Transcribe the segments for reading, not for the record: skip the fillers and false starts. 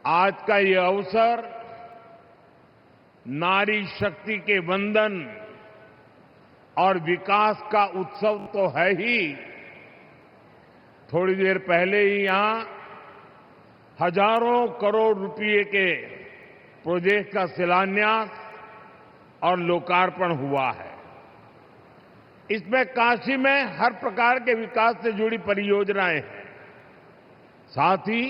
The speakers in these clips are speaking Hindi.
आज का ये अवसर नारी शक्ति के वंदन और विकास का उत्सव तो है ही। थोड़ी देर पहले ही यहां हजारों करोड़ रुपए के प्रोजेक्ट का शिलान्यास और लोकार्पण हुआ है। इसमें काशी में हर प्रकार के विकास से जुड़ी परियोजनाएं हैं। साथ ही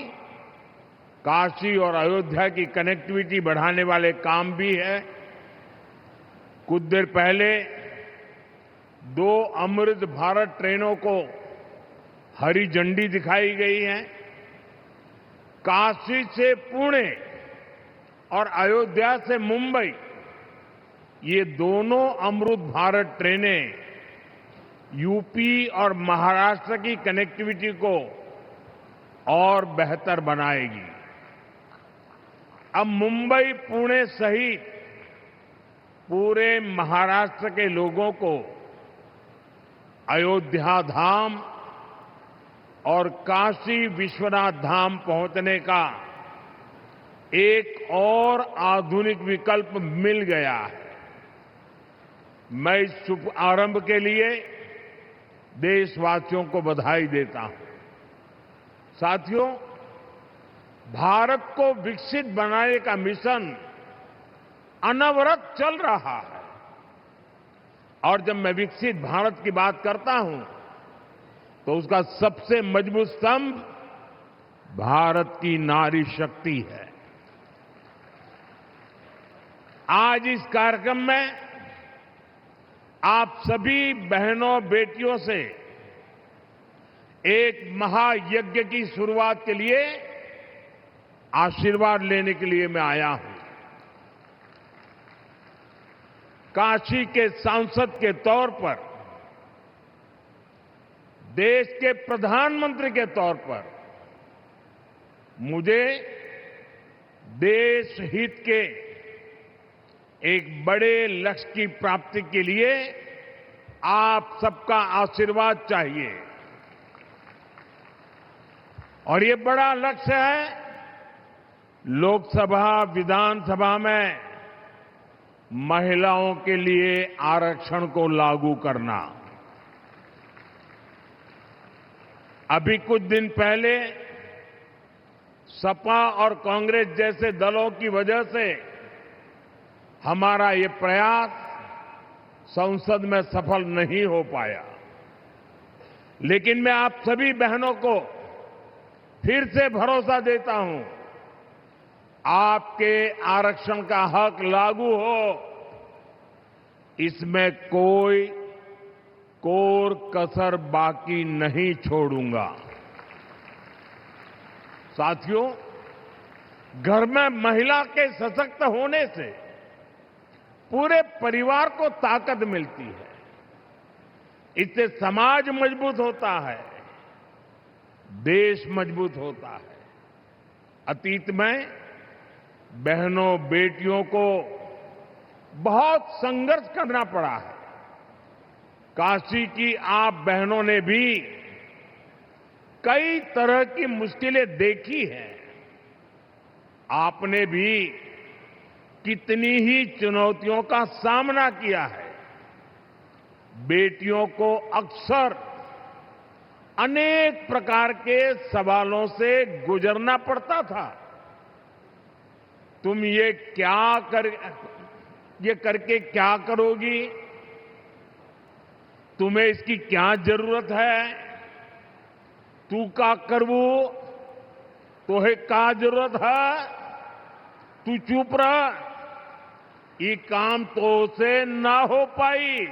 काशी और अयोध्या की कनेक्टिविटी बढ़ाने वाले काम भी है। कुछ देर पहले 2 अमृत भारत ट्रेनों को हरी झंडी दिखाई गई है। काशी से पुणे और अयोध्या से मुंबई, ये दोनों अमृत भारत ट्रेनें यूपी और महाराष्ट्र की कनेक्टिविटी को और बेहतर बनाएगी। अब मुंबई पुणे सहित पूरे महाराष्ट्र के लोगों को अयोध्या धाम और काशी विश्वनाथ धाम पहुंचने का एक और आधुनिक विकल्प मिल गया है। मैं इस शुभ आरंभ के लिए देशवासियों को बधाई देता हूं। साथियों, भारत को विकसित बनाने का मिशन अनवरत चल रहा है। और जब मैं विकसित भारत की बात करता हूं तो उसका सबसे मजबूत स्तंभ भारत की नारी शक्ति है। आज इस कार्यक्रम में आप सभी बहनों बेटियों से एक महायज्ञ की शुरुआत के लिए आशीर्वाद लेने के लिए मैं आया हूं। काशी के सांसद के तौर पर, देश के प्रधानमंत्री के तौर पर मुझे देश हित के एक बड़े लक्ष्य की प्राप्ति के लिए आप सबका आशीर्वाद चाहिए। और ये बड़ा लक्ष्य है लोकसभा विधानसभा में महिलाओं के लिए आरक्षण को लागू करना। अभी कुछ दिन पहले सपा और कांग्रेस जैसे दलों की वजह से हमारा ये प्रयास संसद में सफल नहीं हो पाया। लेकिन मैं आप सभी बहनों को फिर से भरोसा देता हूं, आपके आरक्षण का हक लागू हो, इसमें कोई कोर कसर बाकी नहीं छोड़ूंगा। साथियों, घर में महिला के सशक्त होने से पूरे परिवार को ताकत मिलती है। इससे समाज मजबूत होता है, देश मजबूत होता है। अतीत में बहनों बेटियों को बहुत संघर्ष करना पड़ा है। काशी की आप बहनों ने भी कई तरह की मुश्किलें देखी हैं। आपने भी कितनी ही चुनौतियों का सामना किया है। बेटियों को अक्सर अनेक प्रकार के सवालों से गुजरना पड़ता था। तुम ये करके क्या करोगी? तुम्हें इसकी क्या जरूरत है? तू का करवू? तोहे का जरूरत है? तू चुप रह, ये काम तो से ना हो पाई।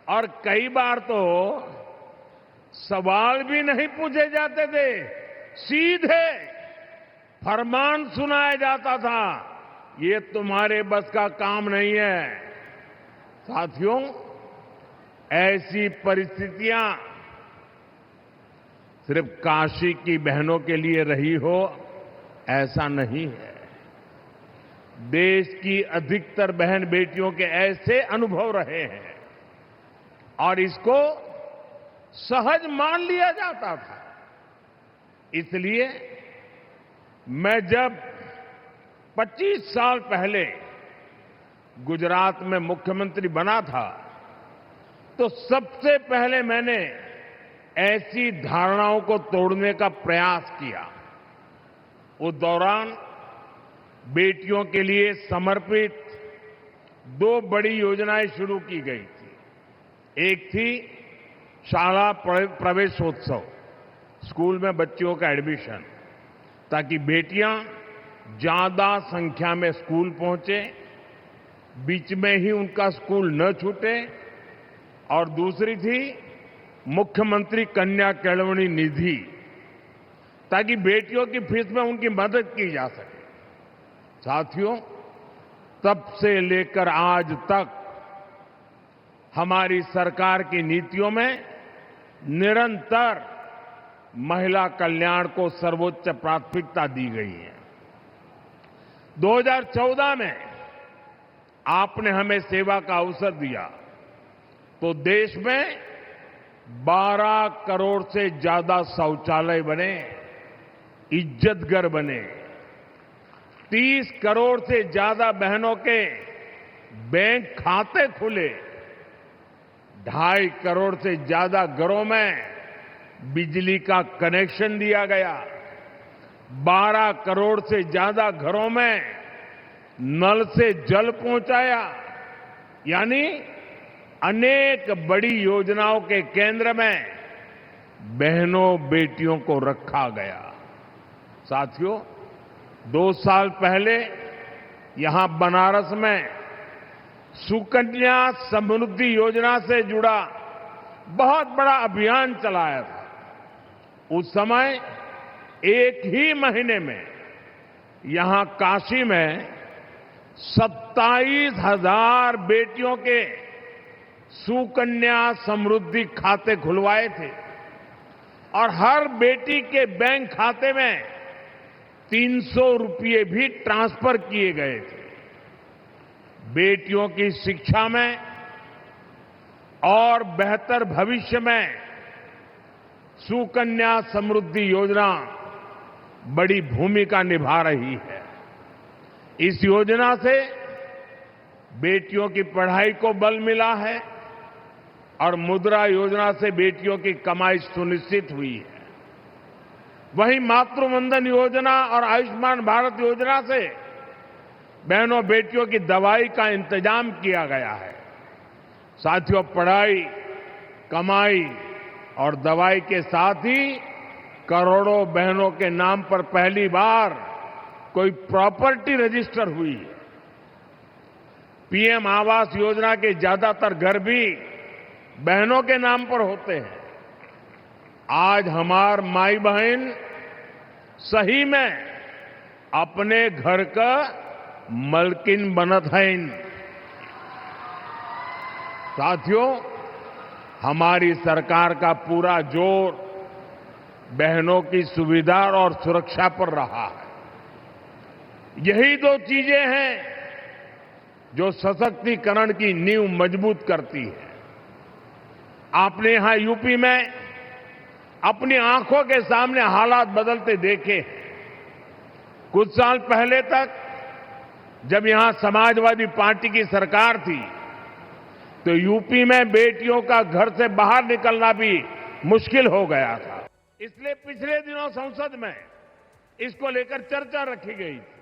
और कई बार तो सवाल भी नहीं पूछे जाते थे, सीधे फरमान सुनाया जाता था, ये तुम्हारे बस का काम नहीं है। साथियों, ऐसी परिस्थितियां सिर्फ काशी की बहनों के लिए रही हो ऐसा नहीं है। देश की अधिकतर बहन बेटियों के ऐसे अनुभव रहे हैं और इसको सहज मान लिया जाता था। इसलिए मैं जब 25 साल पहले गुजरात में मुख्यमंत्री बना था तो सबसे पहले मैंने ऐसी धारणाओं को तोड़ने का प्रयास किया। उस दौरान बेटियों के लिए समर्पित 2 बड़ी योजनाएं शुरू की गई थी। एक थी शाला प्रवेशोत्सव, स्कूल में बच्चियों का एडमिशन, ताकि बेटियां ज्यादा संख्या में स्कूल पहुंचे, बीच में ही उनका स्कूल न छूटे। और दूसरी थी मुख्यमंत्री कन्या केळवणी निधि, ताकि बेटियों की फीस में उनकी मदद की जा सके। साथियों, तब से लेकर आज तक हमारी सरकार की नीतियों में निरंतर महिला कल्याण को सर्वोच्च प्राथमिकता दी गई है। 2014 में आपने हमें सेवा का अवसर दिया तो देश में 12 करोड़ से ज्यादा शौचालय बने, इज्जतघर बने, 30 करोड़ से ज्यादा बहनों के बैंक खाते खुले, 2.5 करोड़ से ज्यादा घरों में बिजली का कनेक्शन दिया गया, 12 करोड़ से ज्यादा घरों में नल से जल पहुंचाया। यानी अनेक बड़ी योजनाओं के केंद्र में बहनों बेटियों को रखा गया। साथियों, 2 साल पहले यहां बनारस में सुकन्या समृद्धि योजना से जुड़ा बहुत बड़ा अभियान चलाया था। उस समय एक ही महीने में यहां काशी में 27,000 बेटियों के सुकन्या समृद्धि खाते खुलवाए थे और हर बेटी के बैंक खाते में 300 रुपये भी ट्रांसफर किए गए थे। बेटियों की शिक्षा में और बेहतर भविष्य में सुकन्या समृद्धि योजना बड़ी भूमिका निभा रही है। इस योजना से बेटियों की पढ़ाई को बल मिला है और मुद्रा योजना से बेटियों की कमाई सुनिश्चित हुई है। वहीं मातृवंदन योजना और आयुष्मान भारत योजना से बहनों बेटियों की दवाई का इंतजाम किया गया है। साथियों, पढ़ाई, कमाई और दवाई के साथ ही करोड़ों बहनों के नाम पर पहली बार कोई प्रॉपर्टी रजिस्टर हुई है। पीएम आवास योजना के ज्यादातर घर भी बहनों के नाम पर होते हैं। आज हमार माई बहन सही में अपने घर का मलकिन बनत है। साथियों, हमारी सरकार का पूरा जोर बहनों की सुविधा और सुरक्षा पर रहा है। यही 2 चीजें हैं जो सशक्तिकरण की नींव मजबूत करती है। आपने यहां यूपी में अपनी आंखों के सामने हालात बदलते देखे हैं। कुछ साल पहले तक जब यहां समाजवादी पार्टी की सरकार थी तो यूपी में बेटियों का घर से बाहर निकलना भी मुश्किल हो गया था। इसलिए पिछले दिनों संसद में इसको लेकर चर्चा रखी गई थी।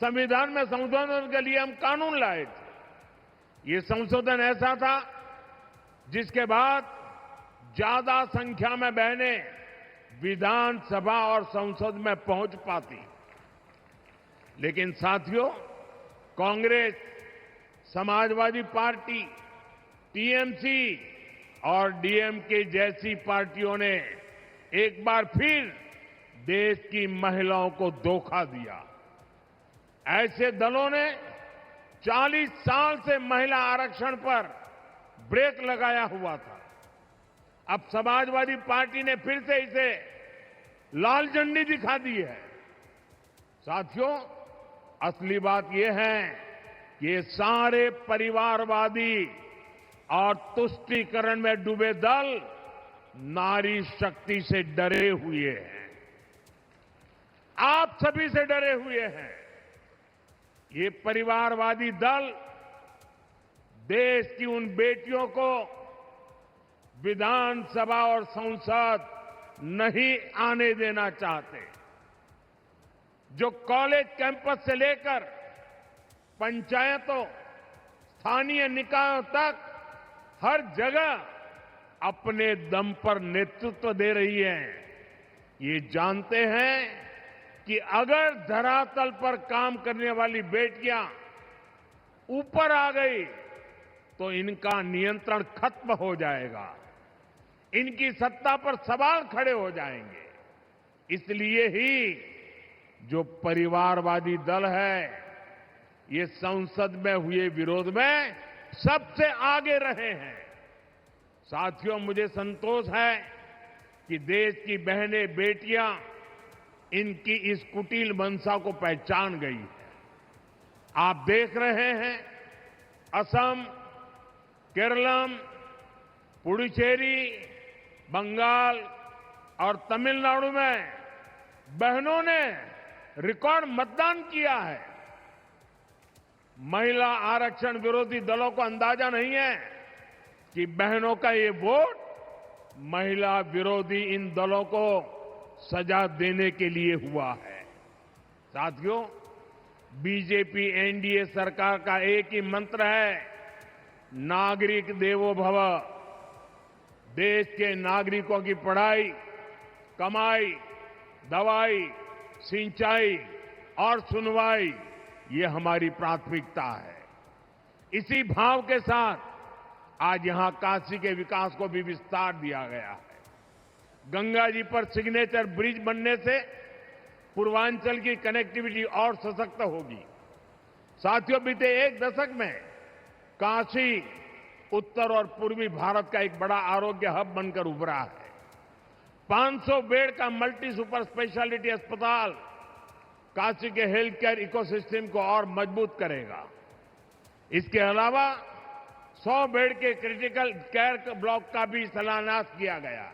संविधान में संशोधन के लिए हम कानून लाए थे। ये संशोधन ऐसा था जिसके बाद ज्यादा संख्या में बहनें विधानसभा और संसद में पहुंच पाती। लेकिन साथियों, कांग्रेस, समाजवादी पार्टी, टीएमसी और डीएमके जैसी पार्टियों ने एक बार फिर देश की महिलाओं को धोखा दिया। ऐसे दलों ने 40 साल से महिला आरक्षण पर ब्रेक लगाया हुआ था। अब समाजवादी पार्टी ने फिर से इसे लाल झंडी दिखा दी है। साथियों, असली बात यह है कि ये सारे परिवारवादी और तुष्टीकरण में डूबे दल नारी शक्ति से डरे हुए हैं, आप सभी से डरे हुए हैं। ये परिवारवादी दल देश की उन बेटियों को विधानसभा और संसद नहीं आने देना चाहते, जो कॉलेज कैंपस से लेकर पंचायतों, स्थानीय निकायों तक हर जगह अपने दम पर नेतृत्व दे रही है। ये जानते हैं कि अगर धरातल पर काम करने वाली बेटियां ऊपर आ गई तो इनका नियंत्रण खत्म हो जाएगा, इनकी सत्ता पर सवाल खड़े हो जाएंगे। इसलिए ही जो परिवारवादी दल है, ये संसद में हुए विरोध में सबसे आगे रहे हैं। साथियों, मुझे संतोष है कि देश की बहनें, बेटियां इनकी इस कुटिल मंशा को पहचान गई है। आप देख रहे हैं, असम, केरलम, पुडुचेरी, बंगाल और तमिलनाडु में बहनों ने रिकॉर्ड मतदान किया है। महिला आरक्षण विरोधी दलों को अंदाजा नहीं है कि बहनों का ये वोट महिला विरोधी इन दलों को सजा देने के लिए हुआ है। साथियों, बीजेपी एनडीए सरकार का एक ही मंत्र है, नागरिक देवो भव। देश के नागरिकों की पढ़ाई, कमाई, दवाई, सिंचाई और सुनवाई, ये हमारी प्राथमिकता है। इसी भाव के साथ आज यहां काशी के विकास को भी विस्तार दिया गया है। गंगा जी पर सिग्नेचर ब्रिज बनने से पूर्वांचल की कनेक्टिविटी और सशक्त होगी। साथियों, बीते एक दशक में काशी उत्तर और पूर्वी भारत का एक बड़ा आरोग्य हब बनकर उभरा है। 500 बेड का मल्टी सुपर स्पेशलिटी अस्पताल काशी के हेल्थ केयर इकोसिस्टम को और मजबूत करेगा। इसके अलावा 100 बेड के क्रिटिकल केयर ब्लॉक का भी शिलान्यास किया गया।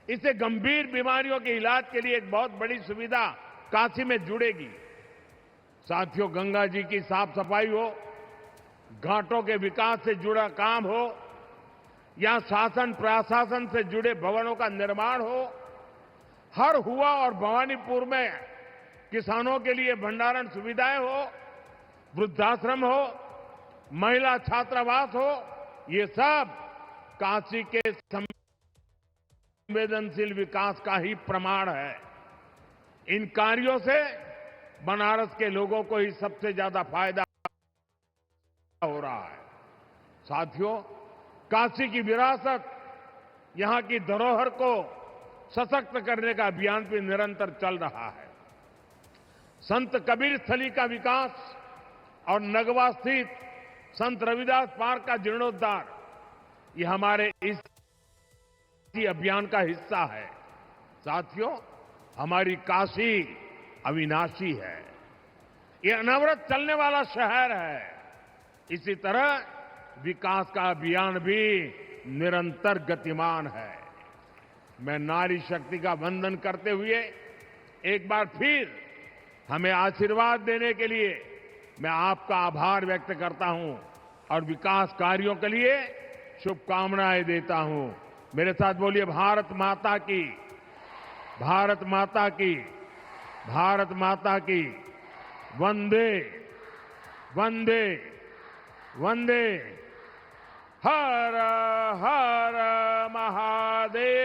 इससे गंभीर बीमारियों के इलाज के लिए एक बहुत बड़ी सुविधा काशी में जुड़ेगी। साथियों, गंगा जी की साफ सफाई हो, घाटों के विकास से जुड़ा काम हो या शासन प्रशासन से जुड़े भवनों का निर्माण हो, हर हुआ और भवानीपुर में किसानों के लिए भंडारण सुविधाएं हो, वृद्धाश्रम हो, महिला छात्रावास हो, ये सब काशी के संवेदनशील विकास का ही प्रमाण है। इन कार्यों से बनारस के लोगों को ही सबसे ज्यादा फायदा हो रहा है। साथियों, काशी की विरासत, यहां की धरोहर को सशक्त करने का अभियान भी निरंतर चल रहा है। संत कबीर स्थली का विकास और नगवा स्थित संत रविदास पार्क का जीर्णोद्धार, ये हमारे इस अभियान का हिस्सा है। साथियों, हमारी काशी अविनाशी है, ये अनवरत चलने वाला शहर है। इसी तरह विकास का अभियान भी निरंतर गतिमान है। मैं नारी शक्ति का वंदन करते हुए एक बार फिर हमें आशीर्वाद देने के लिए मैं आपका आभार व्यक्त करता हूं और विकास कार्यों के लिए शुभकामनाएं देता हूं। मेरे साथ बोलिए, भारत माता की, भारत माता की, भारत माता की। वंदे वंदे वंदे। हर हर महादेव।